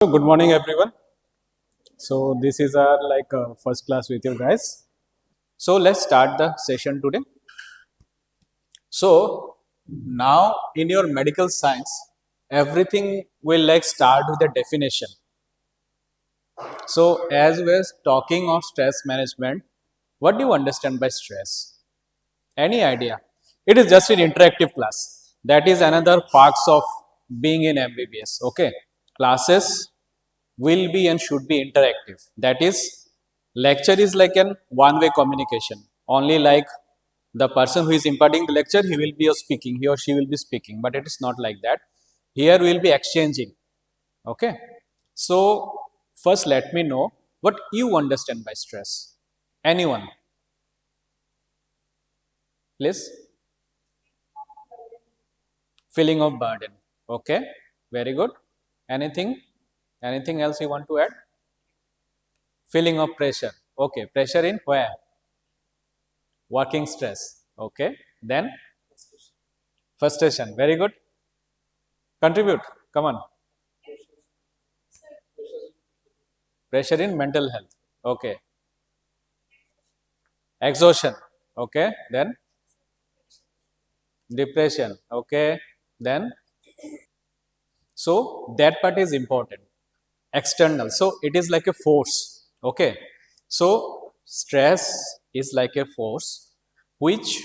So good morning everyone. So this is our first class with you guys. So let's start the session today. So now in your medical science, everything will start with a definition. So as we're talking of stress management, what do you understand by stress? Any idea? It is just an interactive class. That is another parts of being in MBBS. Okay, classes will be and should be interactive. That is, lecture is like an one-way communication. Only like the person who is imparting the lecture, he will be speaking, he or she will be speaking, but it is not like that. Here we will be exchanging. Okay. So first let me know what you understand by stress. Anyone, please? Feeling of burden. Okay. Very good. Anything? Anything else you want to add? Feeling of pressure. Okay. Pressure in where? Working stress. Okay. Then frustration. Very good. Contribute. Come on. Pressure in mental health. Okay. Exhaustion. Okay. Then depression. Okay. Then so that part is important. External. So it is like a force. Okay. So stress is like a force which,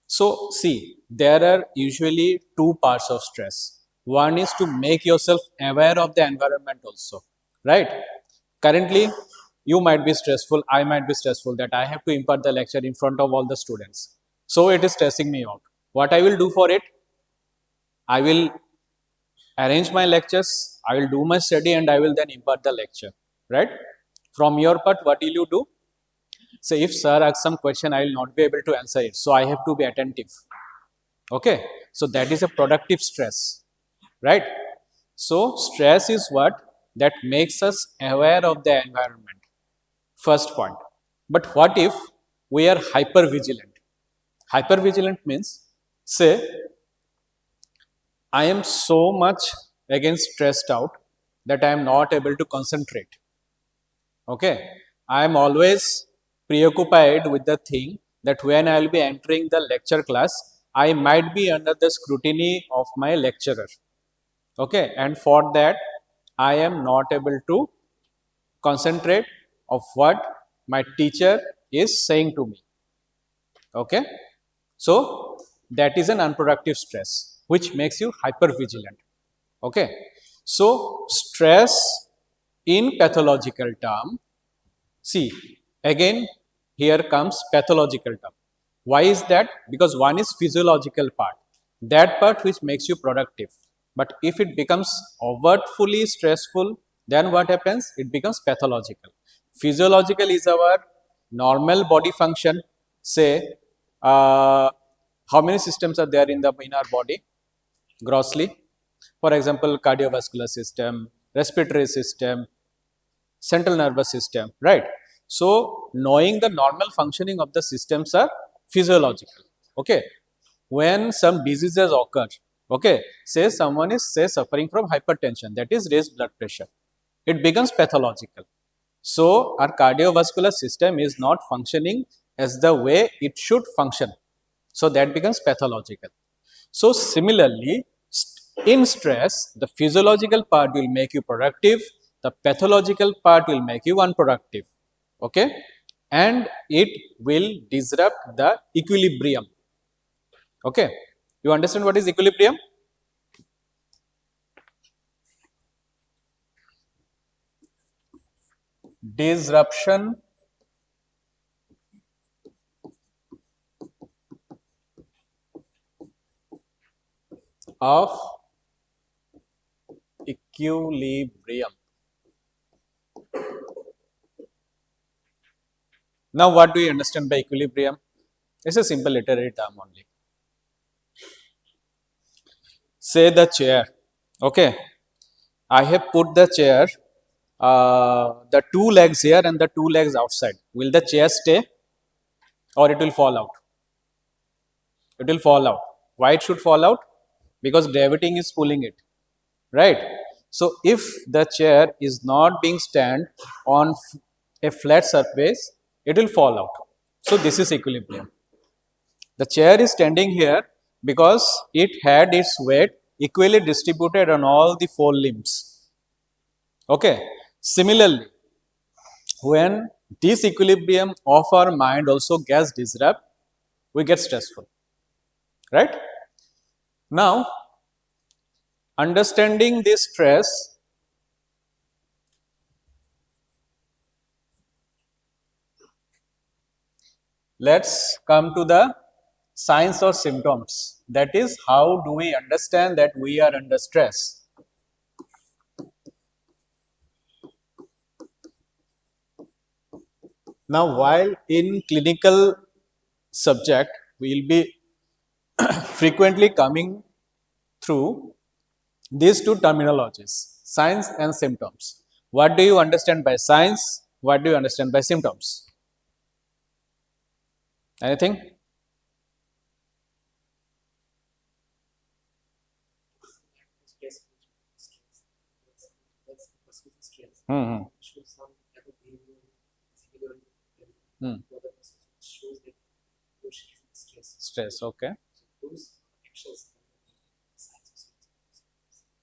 so see, there are usually two parts of stress. One is to make yourself aware of the environment also, right? Currently, you might be stressful, I might be stressful that I have to impart the lecture in front of all the students. So it is stressing me out. What I will do for it? I will arrange my lectures, I will do my study and I will then impart the lecture, right? From your part, what will you do? Say if sir asks some question, I will not be able to answer it. So I have to be attentive. Okay. So that is a productive stress, right? So stress is what that makes us aware of the environment. First point. But what if we are hyper vigilant? Hyper vigilant means, say, I am so much again stressed out that I am not able to concentrate. Okay. I am always preoccupied with the thing that when I will be entering the lecture class, I might be under the scrutiny of my lecturer. Okay. And for that, I am not able to concentrate of what my teacher is saying to me. Okay. So that is an unproductive stress which makes you hyper vigilant. Okay. So stress in pathological term, see, again, here comes pathological term. Why is that? Because one is physiological part, that part which makes you productive. But if it becomes overtly stressful, then what happens? It becomes pathological. Physiological is our normal body function. Say, how many systems are there in our body? Grossly, for example, cardiovascular system, respiratory system, central nervous system, right? So knowing the normal functioning of the systems are physiological. Okay. When some diseases occur, okay, say someone is suffering from hypertension, that is raised blood pressure, it becomes pathological. So our cardiovascular system is not functioning as the way it should function. So that becomes pathological. So similarly, in stress, the physiological part will make you productive, the pathological part will make you unproductive. Okay, and it will disrupt the equilibrium. Okay, you understand what is equilibrium? Disruption of equilibrium. Now, what do you understand by equilibrium? It's a simple literary term only. Say the chair. Okay, I have put the chair, the two legs here and the two legs outside. Will the chair stay or it will fall out? It will fall out. Why it should fall out? Because gravity is pulling it, right? So if the chair is not being stand on a flat surface, it will fall out. So this is equilibrium. The chair is standing here because it had its weight equally distributed on all the four limbs. Okay. Similarly, when this equilibrium of our mind also gets disrupted, we get stressful. Right? Now, understanding this stress, let's come to the signs or symptoms. That is, how do we understand that we are under stress? Now, while in clinical subject, we will be frequently coming through these two terminologies, signs and symptoms. What do you understand by signs? What do you understand by symptoms? Anything? Hmm. Hmm. Stress, okay.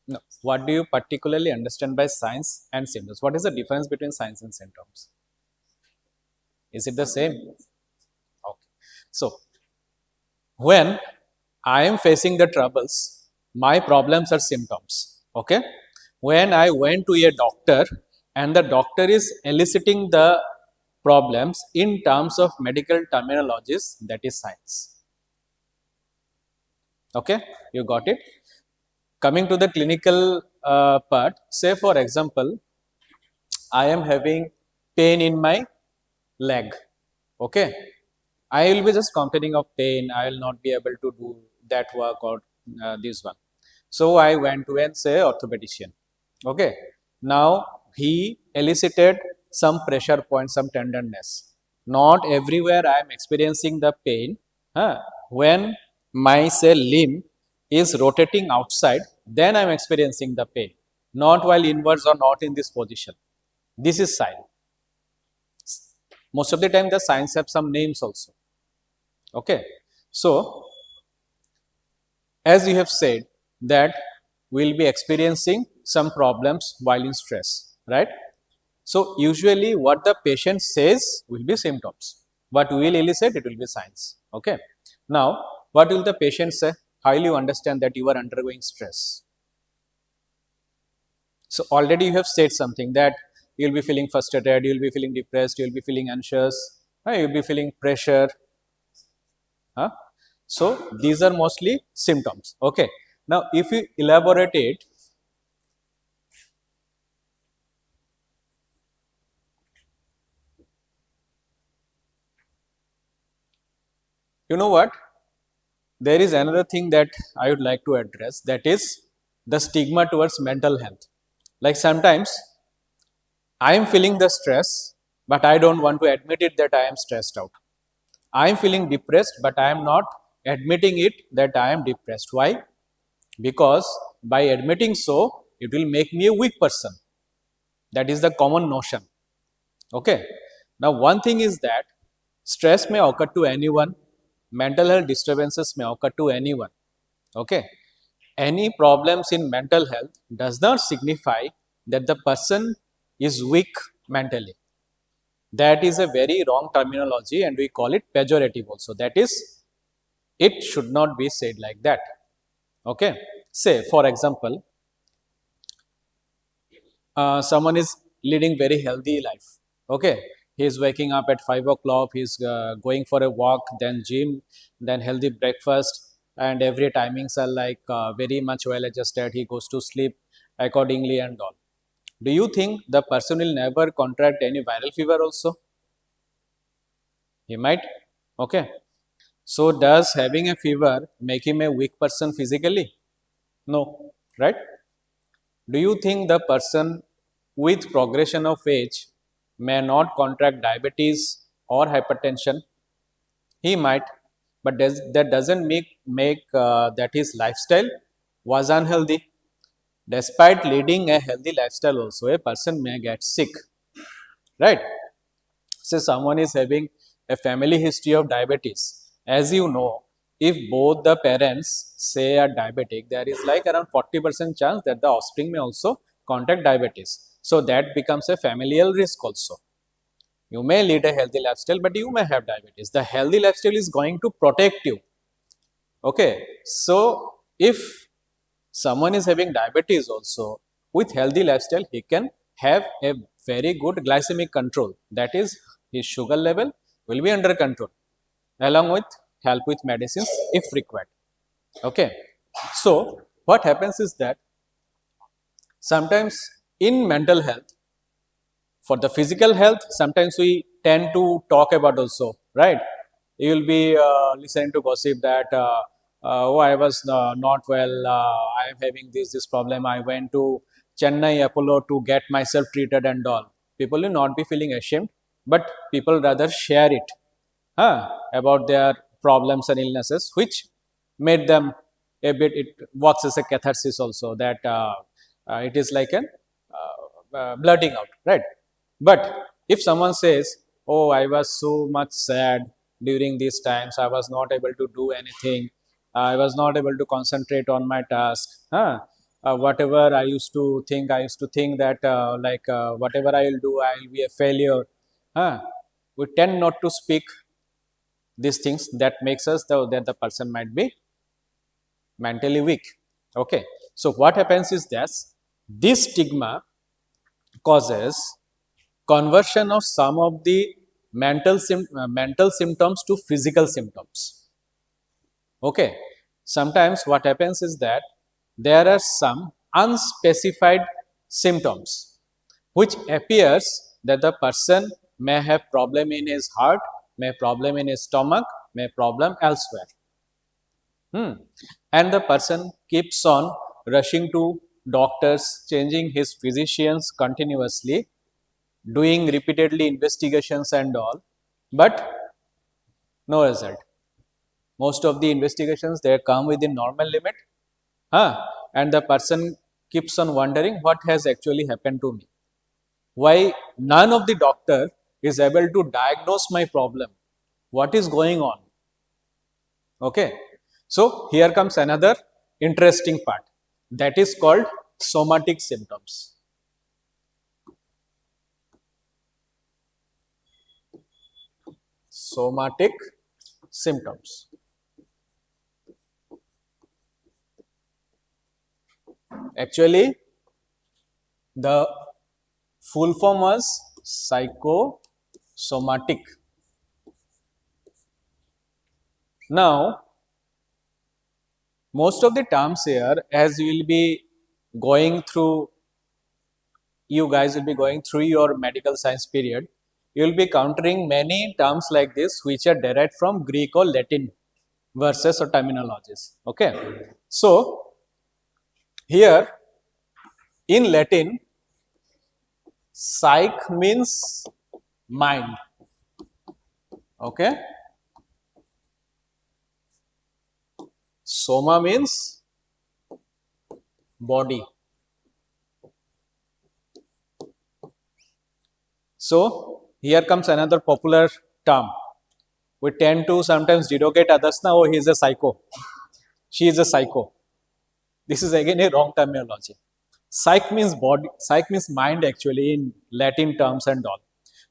No. What do you particularly understand by signs and symptoms? What is the difference between signs and symptoms? Is it the same? Okay. So, when I am facing the troubles, my problems are symptoms. Okay. When I went to a doctor and the doctor is eliciting the problems in terms of medical terminologies, that is signs. Okay. You got it? Coming to the clinical part, say for example, I am having pain in my leg. Okay. I will be just complaining of pain. I will not be able to do that work or this one. So I went to and say orthopedician. Okay. Now he elicited some pressure point, some tenderness. Not everywhere I am experiencing the pain. When my say limb is rotating outside, then I am experiencing the pain. Not while inwards or not in this position. This is sign. Most of the time the signs have some names also. Okay. So, as you have said that we will be experiencing some problems while in stress, right? So, usually what the patient says will be symptoms. What we will elicit, it will be signs. Okay. Now, what will the patient say? How will you understand that you are undergoing stress? So, already you have said something that you will be feeling frustrated, you will be feeling depressed, you will be feeling anxious, you will be feeling pressure. Huh? So, these are mostly symptoms. Okay. Now, if you elaborate it, you know what? There is another thing that I would like to address, that is the stigma towards mental health. Like sometimes I am feeling the stress, but I don't want to admit it that I am stressed out. I am feeling depressed, but I am not admitting it that I am depressed. Why? Because by admitting so, it will make me a weak person. That is the common notion. Okay. Now, one thing is that stress may occur to anyone, mental health disturbances may occur to anyone. Okay. Any problems in mental health does not signify that the person is weak mentally. That is a very wrong terminology and we call it pejorative also. That is, it should not be said like that. Okay. Say, for example, someone is leading very healthy life. Okay. He is waking up at 5 o'clock, he is going for a walk, then gym, then healthy breakfast, and every timings are like very much well adjusted. He goes to sleep accordingly and all. Do you think the person will never contract any viral fever also? He might. Okay. So, does having a fever make him a weak person physically? No. Right? Do you think the person with progression of age may not contract diabetes or hypertension? He might, but that doesn't make that his lifestyle was unhealthy. Despite leading a healthy lifestyle also, a person may get sick, right? Say someone is having a family history of diabetes. As you know, if both the parents say are diabetic, there is like around 40% chance that the offspring may also contract diabetes. So that becomes a familial risk also. You may lead a healthy lifestyle, but you may have diabetes. The healthy lifestyle is going to protect you. Okay. So if someone is having diabetes also, with healthy lifestyle, he can have a very good glycemic control. That is, his sugar level will be under control, along with help with medicines if required. Okay. So what happens is that sometimes in mental health, for the physical health, sometimes we tend to talk about also, right? You will be listening to gossip that, oh, I was not well, I am having this problem, I went to Chennai Apollo to get myself treated and all. People will not be feeling ashamed, but people rather share it about their problems and illnesses, which made them a bit, it works as a catharsis also, that it is like an blurting out, right? But if someone says, oh, I was so much sad during these times, I was not able to do anything, I was not able to concentrate on my task, whatever I used to think that whatever I will do, I will be a failure. We tend not to speak these things that makes us that the person might be mentally weak. Okay. So what happens is that this stigma causes conversion of some of the mental symptoms to physical symptoms. Okay. Sometimes what happens is that there are some unspecified symptoms which appears that the person may have problem in his heart, may problem in his stomach, may problem elsewhere. And the person keeps on rushing to doctors, changing his physicians continuously, doing repeatedly investigations and all, but no result. Most of the investigations, they come within normal limit, and the person keeps on wondering what has actually happened to me. Why none of the doctor is able to diagnose my problem? What is going on? Okay. So here comes another interesting part, that is called somatic symptoms. Somatic symptoms. Actually, the full form was psychosomatic. Now, most of the terms here, as you will be going through, you guys will be going through your medical science period, you will be encountering many terms like this which are derived from Greek or Latin verses or terminologies. Okay. So, here in Latin, psych means mind. Okay. Soma means body. So, here comes another popular term. We tend to sometimes derogate others now, oh, he is a psycho, she is a psycho. This is again a wrong terminology. Psych means body, psych means mind actually in Latin terms and all.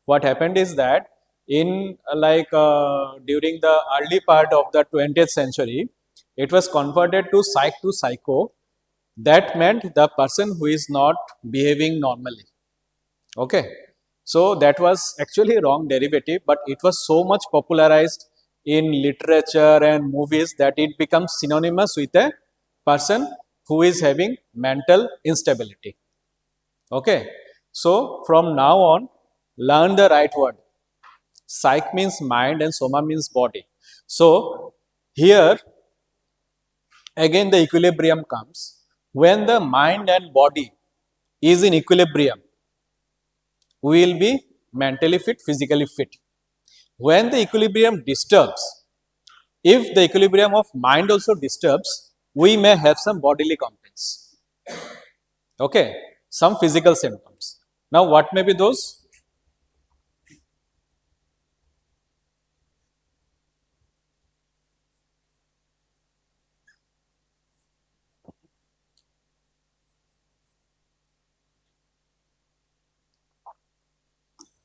What happened is that in during the early part of the 20th century, it was converted to psych to psycho. That meant the person who is not behaving normally. Okay. So that was actually a wrong derivative, but it was so much popularized in literature and movies that it becomes synonymous with a person who is having mental instability. Okay. So from now on, learn the right word. Psych means mind and soma means body. So here again the equilibrium comes. When the mind and body is in equilibrium, we will be mentally fit, physically fit. When the equilibrium disturbs, if the equilibrium of mind also disturbs, we may have some bodily complaints. Okay, some physical symptoms. Now what may be those?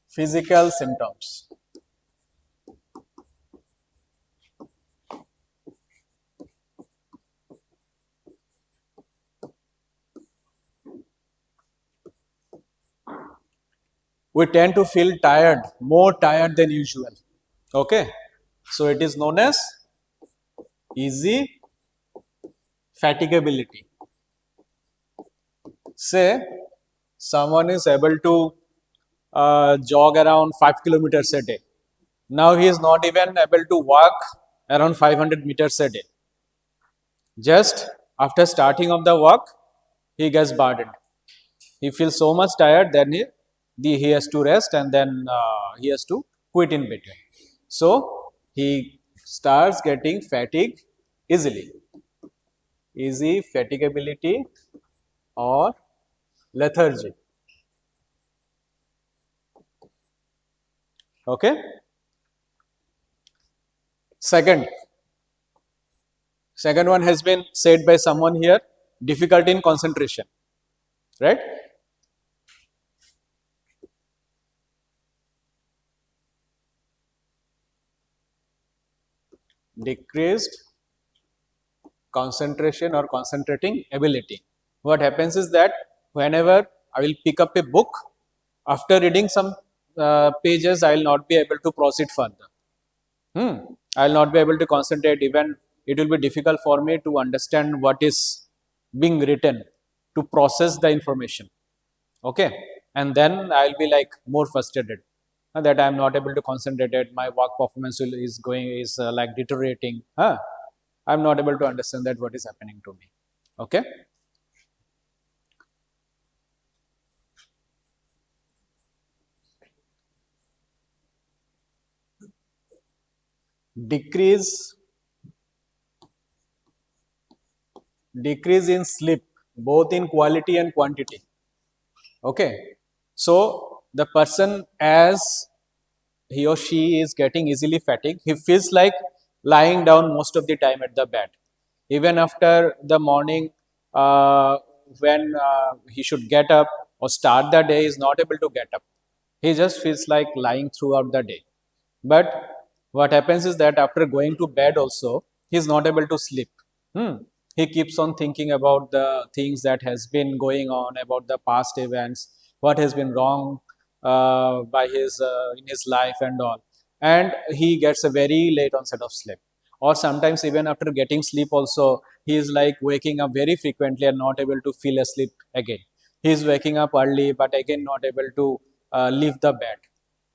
Physical symptoms. We tend to feel tired, more tired than usual. Okay, so it is known as easy fatigability. Say someone is able to jog around 5 kilometers a day. Now he is not even able to walk around 500 meters a day. Just after starting of the walk, he gets burdened. He feels so much tired, then he has to rest, and then he has to quit in between. So he starts getting fatigue easily. Easy fatigability or lethargy. Okay. Second one has been said by someone here, difficulty in concentration, right? Decreased concentration or concentrating ability. What happens is that whenever I will pick up a book, after reading some pages, I will not be able to proceed further. I will not be able to concentrate. Even it will be difficult for me to understand what is being written, to process the information. Okay, and then I will be like more frustrated that I am not able to concentrate. My work performance is like deteriorating. I am not able to understand that what is happening to me. Okay. Decrease in sleep, both in quality and quantity. Okay, so the person, as he or she is getting easily fatigued, he feels like lying down most of the time at the bed. Even after the morning, when he should get up or start the day, he is not able to get up. He just feels like lying throughout the day. But what happens is that after going to bed also, he is not able to sleep. He keeps on thinking about the things that has been going on, about the past events, what has been wrong by his in his life and all, and he gets a very late onset of sleep. Or sometimes even after getting sleep also, he is like waking up very frequently and not able to feel asleep again. He is waking up early, but again not able to leave the bed.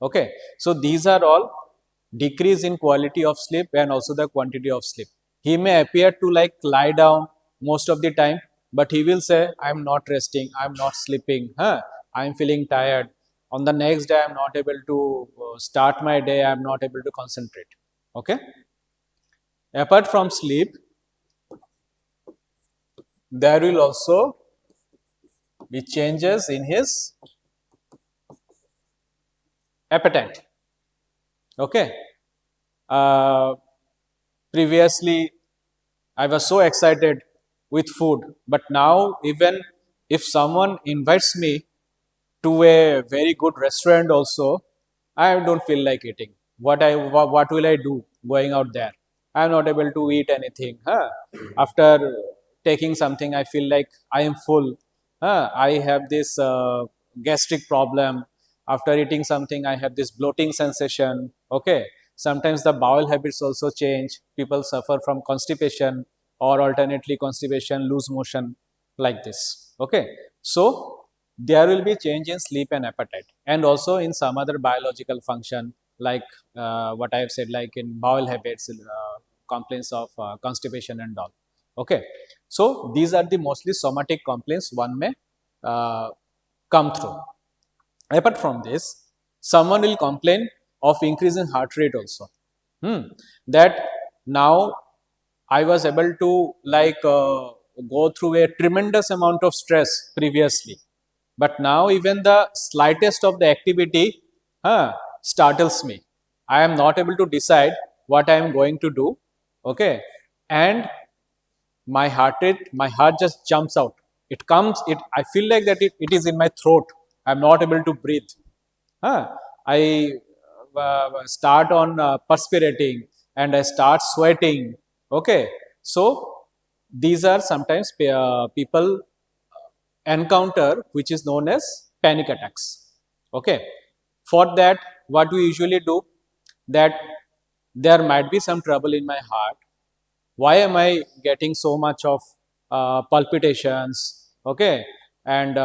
Okay, so these are all decrease in quality of sleep and also the quantity of sleep. He may appear to like lie down most of the time, but he will say, I'm not resting, I'm not sleeping, I'm feeling tired. On the next day, I'm not able to start my day, I'm not able to concentrate. Okay. Apart from sleep, there will also be changes in his appetite. Okay. Previously, I was so excited with food, but now even if someone invites me to a very good restaurant also, I don't feel like eating. What will I do going out there? I am not able to eat anything. After taking something, I feel like I am full. I have this gastric problem. After eating something, I have this bloating sensation. Okay. Sometimes the bowel habits also change. People suffer from constipation, or alternately constipation, loose motion, like this. Okay. So there will be change in sleep and appetite, and also in some other biological function, like what I have said, like in bowel habits, complaints of constipation and all. Okay, so these are the mostly somatic complaints one may uh, come through. Apart from this, someone will complain of increase in heart rate also. That now I was able to like go through a tremendous amount of stress previously, but now even the slightest of the activity startles me. I am not able to decide what I am going to do. Okay, and my heart just jumps out. It comes, I feel like that it is in my throat. I'm not able to breathe. I start on perspirating, and I start sweating. Okay, so these are sometimes people encounter which is known as panic attacks. Okay, for that, what we usually do, that there might be some trouble in my heart. Why am I getting so much of palpitations, okay, and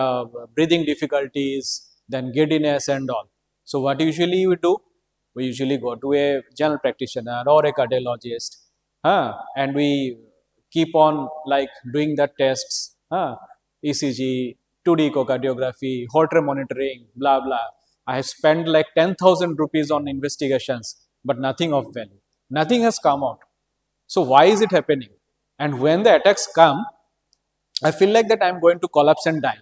breathing difficulties, then giddiness and all? So what usually we do? We usually go to a general practitioner or a cardiologist, and we keep on like doing the tests, ECG, 2D echocardiography, heart rate monitoring, blah blah. I have spent like 10,000 rupees on investigations, but nothing of value. Nothing has come out. So why is it happening? And when the attacks come, I feel like that I am going to collapse and die.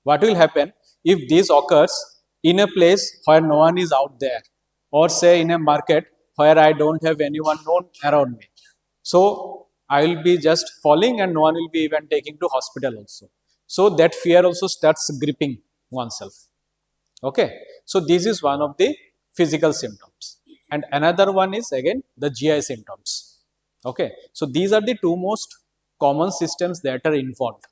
What will happen if this occurs in a place where no one is out there, or say in a market where I don't have anyone known around me? So I will be just falling, and no one will be even taking to hospital also. So that fear also starts gripping oneself. Okay, so this is one of the physical symptoms, and another one is again the GI symptoms. Okay, so these are the two most common systems that are involved.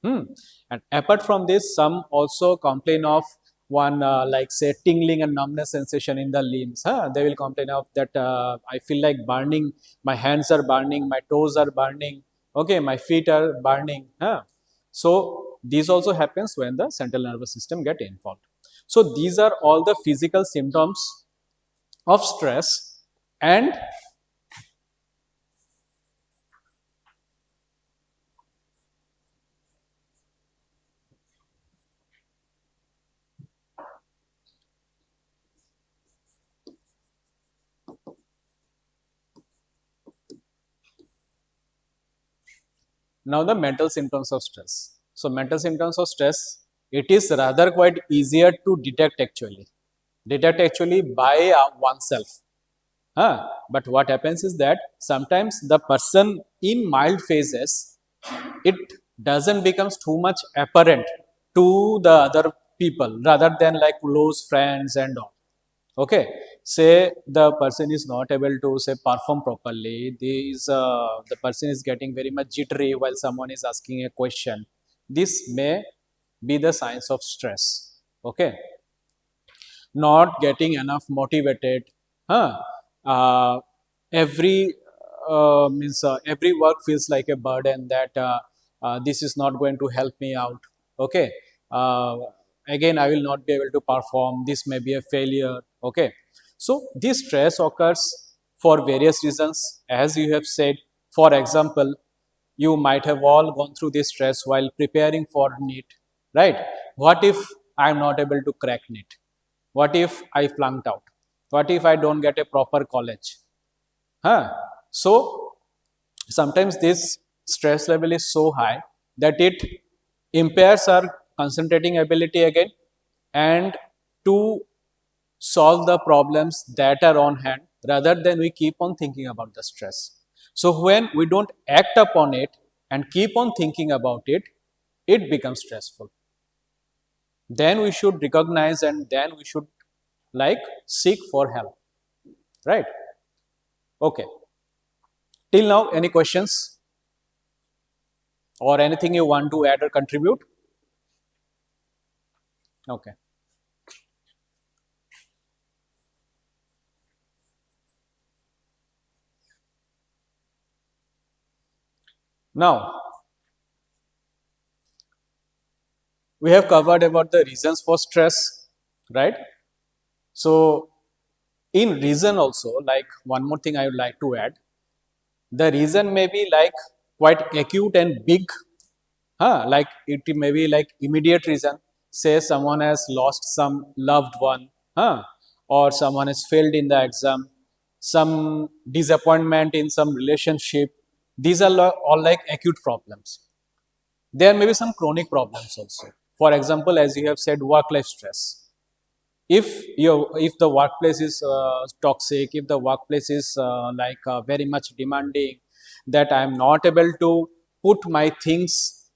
And apart from this, some also complain of one like say tingling and numbness sensation in the limbs. They will complain of that. I feel like burning. My hands are burning. My toes are burning. Okay, my feet are burning. So these also happens when the central nervous system get involved. So these are all the physical symptoms of stress. And now the mental symptoms of stress. So mental symptoms of stress, it is rather quite easier to detect actually. Detect actually by oneself. But what happens is that sometimes the person in mild phases, it doesn't becomes too much apparent to the other people rather than like close friends and all. Okay, say the person is not able to say perform properly, the person is getting very much jittery while someone is asking a question. This may be the signs of stress. Okay, not getting enough motivated. huh? uh, every means every work feels like a burden, that this is not going to help me out. Okay, uh, again I will not be able to perform, this may be a failure. Okay, so this stress occurs for various reasons, as you have said. For example, you might have all gone through this stress while preparing for NEET, right? What if I am not able to crack NEET? What if I flunked out? What if I don't get a proper college? So sometimes this stress level is so high that it impairs our concentrating ability again, and to solve the problems that are on hand, rather than we keep on thinking about the stress. So when we don't act upon it and keep on thinking about it, it becomes stressful. Then we should recognize, and then we should like seek for help, right? Okay, till now any questions or anything you want to add or contribute? Okay, now we have covered about the reasons for stress, right? So in reason also, like one more thing I would like to add, the reason may be like quite acute and big. Like it may be like immediate reason, say someone has lost some loved one, or someone has failed in the exam, some disappointment in some relationship. These are all like acute problems. There may be some chronic problems also. For example, as you have said, work-life stress. If the workplace is toxic, if the workplace is very much demanding, that I am not able to put my things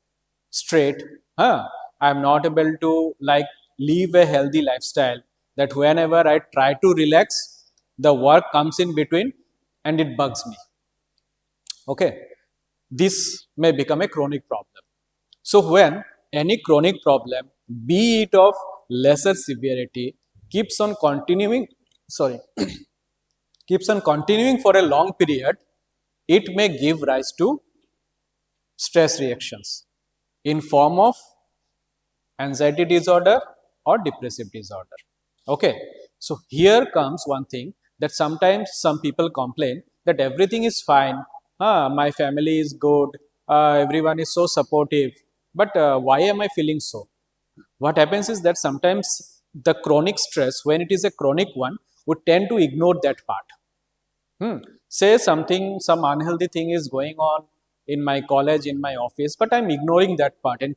straight, I am not able to like live a healthy lifestyle, that whenever I try to relax, the work comes in between and it bugs me. Okay, this may become a chronic problem. So when any chronic problem, be it of lesser severity, keeps on continuing, sorry, keeps on continuing for a long period, it may give rise to stress reactions in form of anxiety disorder or depressive disorder. Okay, so here comes one thing, that sometimes some people complain that everything is fine, my family is good, everyone is so supportive, but why am I feeling so? What happens is that sometimes the chronic stress, when it is a chronic one, would tend to ignore that part. Say something, some unhealthy thing is going on in my college, in my office, but I'm ignoring that part and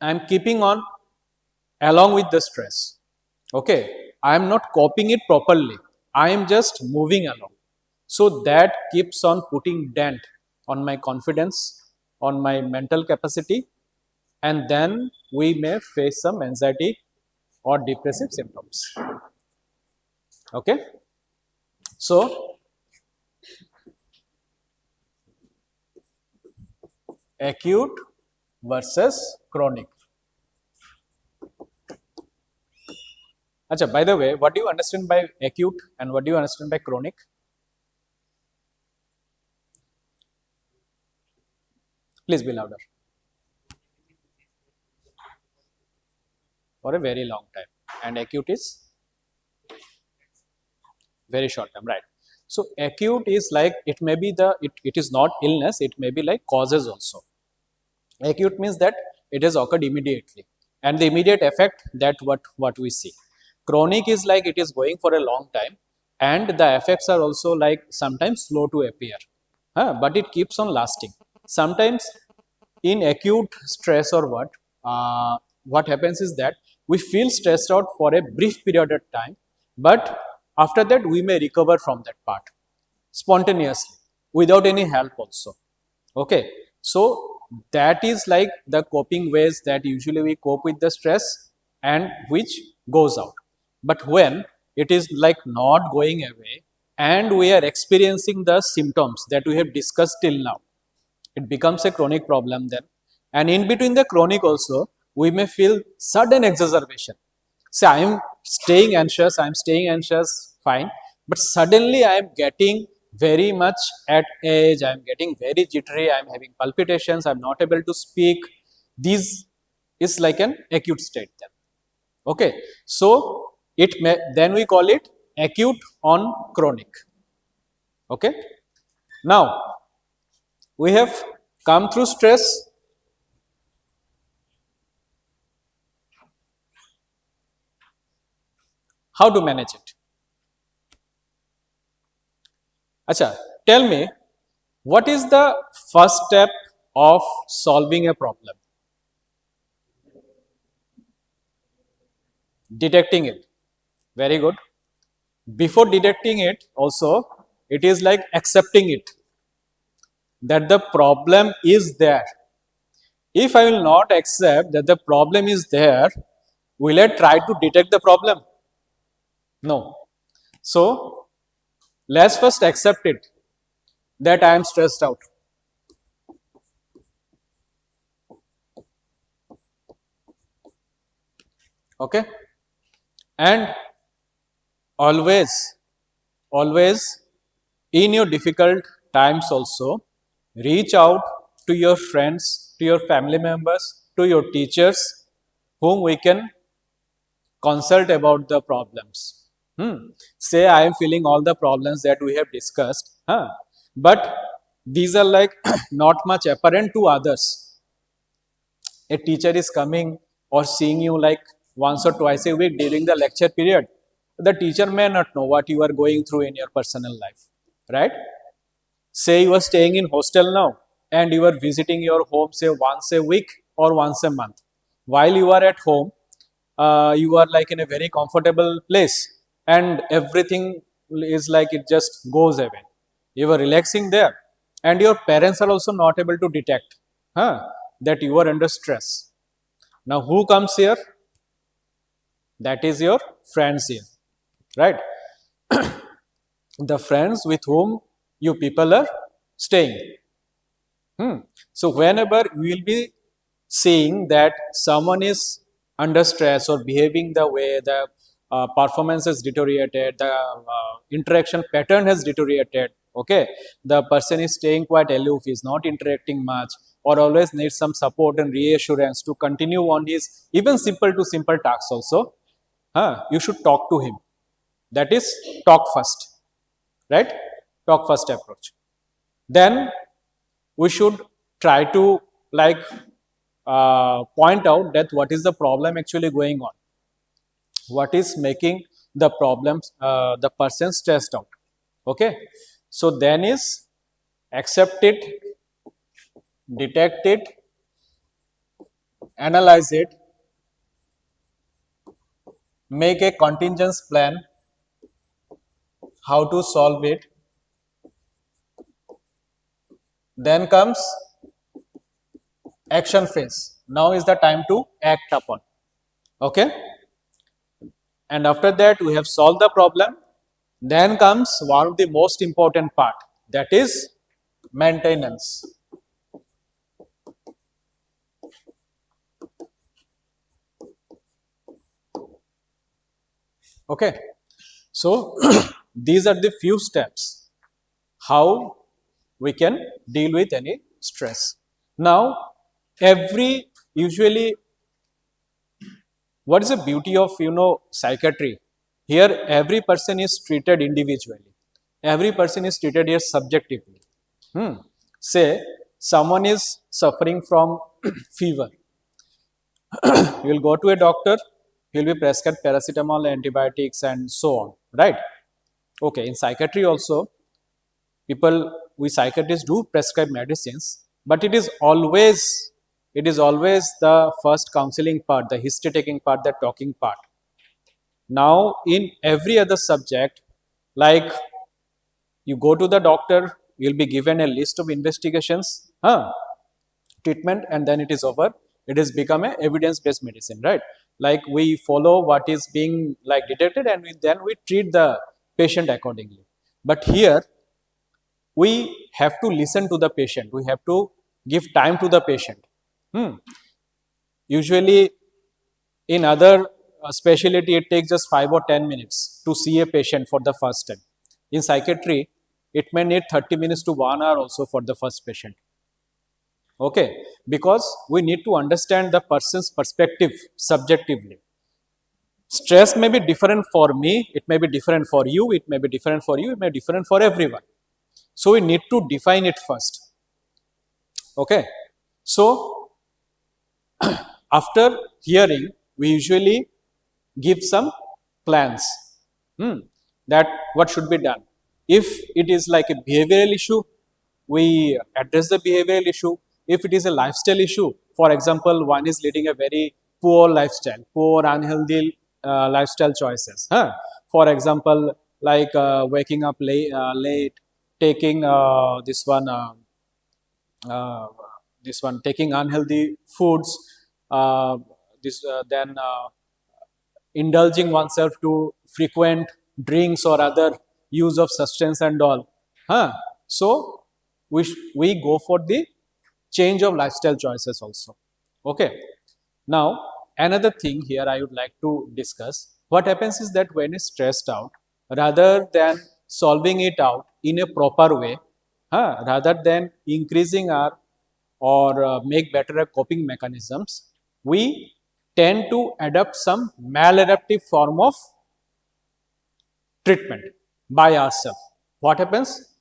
I'm keeping on along with the stress. Okay, I am not coping it properly. I am just moving along. So that keeps on putting dent on my confidence, on my mental capacity, and then we may face some anxiety or depressive symptoms. Okay, so acute versus chronic. Acha, by the way, what do you understand by acute and what do you understand by chronic? Please be louder. For a very long time, and acute is very short term, right? So acute is like, it may be it is not illness, it may be like causes also. Acute means that it has occurred immediately and the immediate effect, that what we see. Chronic is like it is going for a long time and the effects are also like sometimes slow to appear, but it keeps on lasting. Sometimes in acute stress or what happens is that we feel stressed out for a brief period of time, but after that we may recover from that part spontaneously without any help also. Okay, so that is like the coping ways that usually we cope with the stress and which goes out. But when it is like not going away and we are experiencing the symptoms that we have discussed till now, it becomes a chronic problem then. And in between the chronic also, we may feel sudden exacerbation. Say, I am staying anxious, fine, but suddenly I am getting very much at edge, I am getting very jittery, I am having palpitations, I am not able to speak. This is like an acute state then. Okay, so it may, then we call it acute on chronic. Okay, now we have come through stress. How to manage it? Acha, tell me, what is the first step of solving a problem? Detecting it. Very good. Before detecting it also, it is like accepting it, that the problem is there. If I will not accept that the problem is there, will I try to detect the problem? No. So let's first accept it, that I am stressed out. Okay, and always, always in your difficult times also, reach out to your friends, to your family members, to your teachers, whom we can consult about the problems. Say I am feeling all the problems that we have discussed, but these are like not much apparent to others. A teacher is coming or seeing you like once or twice a week during the lecture period. The teacher may not know what you are going through in your personal life, right? Say you are staying in hostel now and you are visiting your home say once a week or once a month. While you are at home, you are like in a very comfortable place and everything is like it just goes away. You are relaxing there and your parents are also not able to detect that you are under stress. Now who comes here? That is your friends here, right? The friends with whom you people are staying. So whenever you will be seeing that someone is under stress or behaving the way the performance has deteriorated, the interaction pattern has deteriorated, okay, the person is staying quite aloof, is not interacting much, or always needs some support and reassurance to continue on his even simple to simple tasks also, you should talk to him. That is talk first, right? Talk first approach. Then we should try to like point out that what is the problem actually going on, what is making the problems the person stressed out. Okay, so then is accept it, detect it, analyze it, make a contingency plan how to solve it. Then comes action phase. Now is the time to act upon. Okay, and after that we have solved the problem. Then comes one of the most important part, that is maintenance. Okay, so these are the few steps how we can deal with any stress. Now, every usually, what is the beauty of psychiatry? Here, every person is treated individually. Every person is treated here subjectively. Say someone is suffering from fever. You will go to a doctor. He will be prescribed paracetamol, antibiotics, and so on. Right? Okay. In psychiatry also, we psychiatrists do prescribe medicines, but it is always the first counseling part, the history taking part, the talking part. Now in every other subject, like you go to the doctor, you'll be given a list of investigations, treatment, and then it is over. It has become a evidence based medicine, right? Like we follow what is being like detected, and then we treat the patient accordingly. But here we have to listen to the patient, we have to give time to the patient. Usually in other specialty it takes just 5 or 10 minutes to see a patient for the first time. In psychiatry it may need 30 minutes to 1 hour also for the first patient. Okay, because we need to understand the person's perspective subjectively. Stress may be different for me, it may be different for you, it may be different for you, it may be different for everyone. So we need to define it first. Okay, so after hearing we usually give some plans, that what should be done. If it is like a behavioral issue, we address the behavioral issue. If it is a lifestyle issue, for example, one is leading a very poor lifestyle, poor unhealthy lifestyle choices, for example, like waking up late, taking uh, this one taking unhealthy foods, this then indulging oneself to frequent drinks or other use of substance and all. So we go for the change of lifestyle choices also. Okay. Now another thing here I would like to discuss. What happens is that when it's stressed out, rather than solving it out in a proper way, rather than increasing our or make better coping mechanisms, we tend to adopt some maladaptive form of treatment by ourselves. What happens?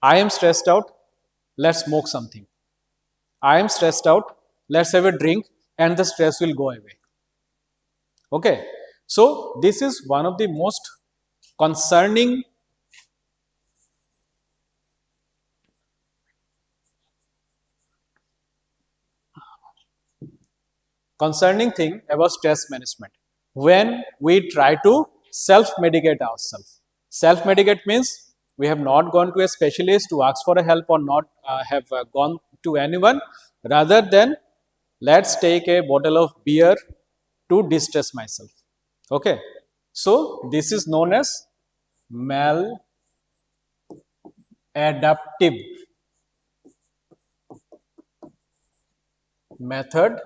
I am stressed out, let's smoke something. I am stressed out, let's have a drink, and the stress will go away. Okay, so this is one of the most concerning concerning thing about stress management. When we try to self-medicate ourselves. Self-medicate means we have not gone to a specialist to ask for a help or not have gone to anyone. Rather than let's take a bottle of beer to distress myself. Okay. So this is known as maladaptive method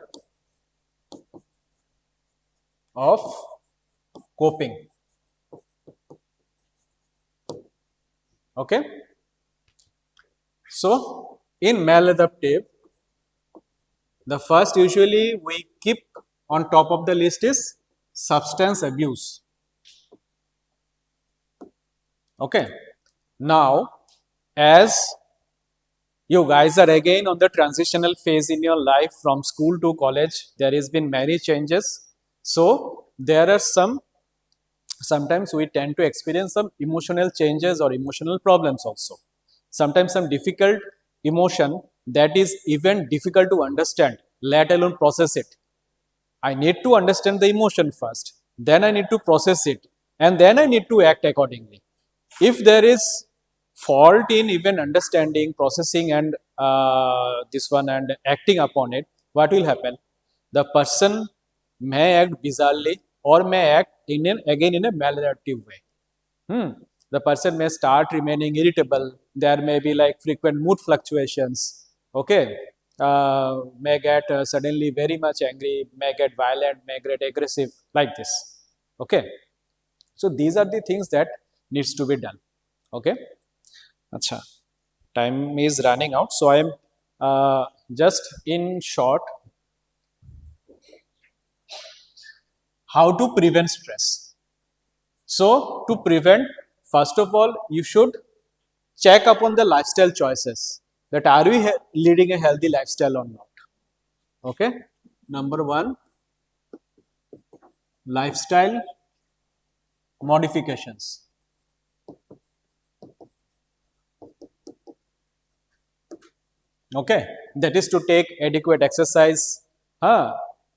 of coping. Okay. So in maladaptive, the first usually we keep on top of the list is substance abuse. Okay. Now, as you guys are again on the transitional phase in your life from school to college, there has been many changes. So, there are sometimes we tend to experience some emotional changes or emotional problems also. Sometimes some difficult emotion that is even difficult to understand, let alone process it. I need to understand the emotion first, then I need to process it, and then I need to act accordingly. If there is fault in even understanding, processing, and this one and acting upon it, what will happen? The person may act bizarrely or may act again in a maladaptive way. The person may start remaining irritable. There may be like frequent mood fluctuations. Okay, may get suddenly very much angry, may get violent, may get aggressive, like this. Okay, so these are the things that needs to be done. Okay, acha, time is running out, so I am just in short how to prevent stress. So to prevent, first of all, you should check upon the lifestyle choices, that are we leading a healthy lifestyle or not. Okay, number one, lifestyle modifications. Okay, that is to take adequate exercise.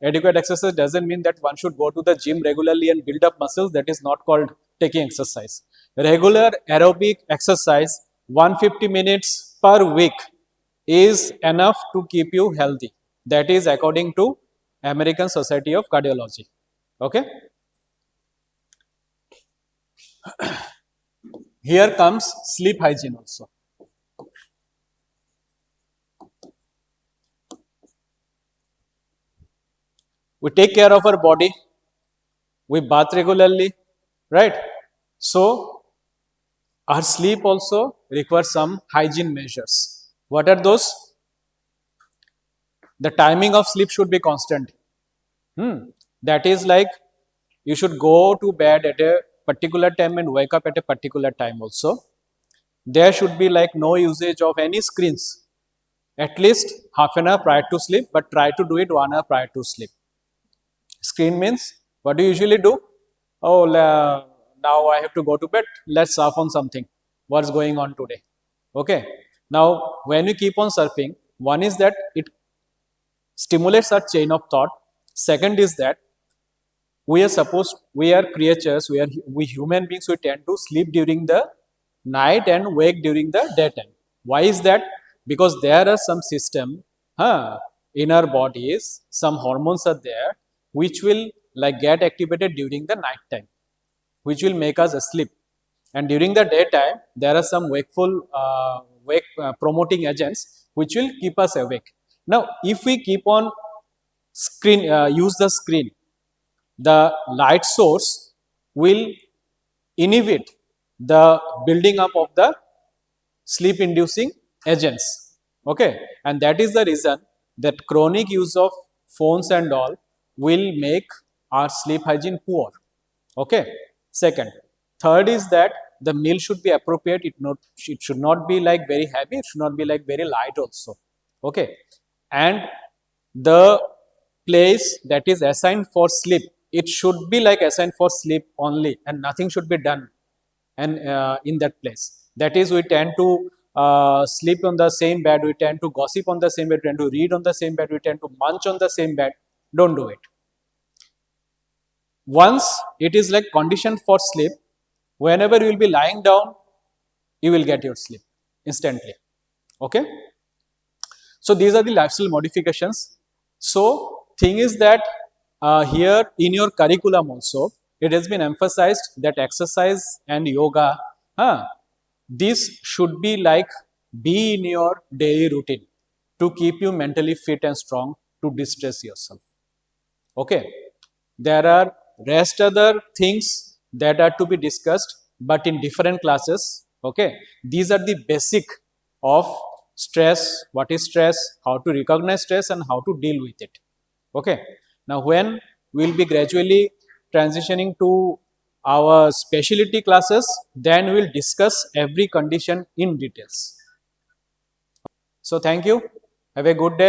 Adequate exercise doesn't mean that one should go to the gym regularly and build up muscles. That is not called taking exercise. Regular aerobic exercise 150 minutes per week is enough to keep you healthy. That is according to American Society of Cardiology. Okay. Here comes sleep hygiene also. We take care of our body, we bath regularly, right? So, our sleep also requires some hygiene measures. What are those? The timing of sleep should be constant. That is like you should go to bed at a particular time and wake up at a particular time also. There should be like no usage of any screens, at least half an hour prior to sleep, but try to do it 1 hour prior to sleep. Screen means, what do you usually do? Oh, now I have to go to bed. Let's surf on something. What's going on today? Okay. Now, when you keep on surfing, one is that it stimulates our chain of thought. Second is that we are creatures, we human beings, we tend to sleep during the night and wake during the daytime. Why is that? Because there are some system in our bodies, some hormones are there which will like get activated during the night time, which will make us asleep, and during the daytime there are some wake promoting agents which will keep us awake. Now if we keep on use the screen, the light source will inhibit the building up of the sleep inducing agents. Okay, and that is the reason that chronic use of phones and all will make our sleep hygiene poor. Okay, second. Third is that the meal should be appropriate. It should not be like very heavy, it should not be like very light also. Okay, and the place that is assigned for sleep, it should be like assigned for sleep only, and nothing should be done and in that place. That is, we tend to sleep on the same bed, we tend to gossip on the same bed, we tend to read on the same bed, we tend to munch on the same bed. don't do it. Once it is like condition for sleep, whenever you will be lying down, you will get your sleep instantly. Okay. So these are the lifestyle modifications. So thing is that here in your curriculum also, it has been emphasized that exercise and yoga, this should be like be in your daily routine to keep you mentally fit and strong to distress yourself. Okay. There are rest other things that are to be discussed, but in different classes. Okay. These are the basic of stress, what is stress, how to recognize stress and how to deal with it. Okay. Now, when we will be gradually transitioning to our specialty classes, then we will discuss every condition in details. So, thank you. Have a good day.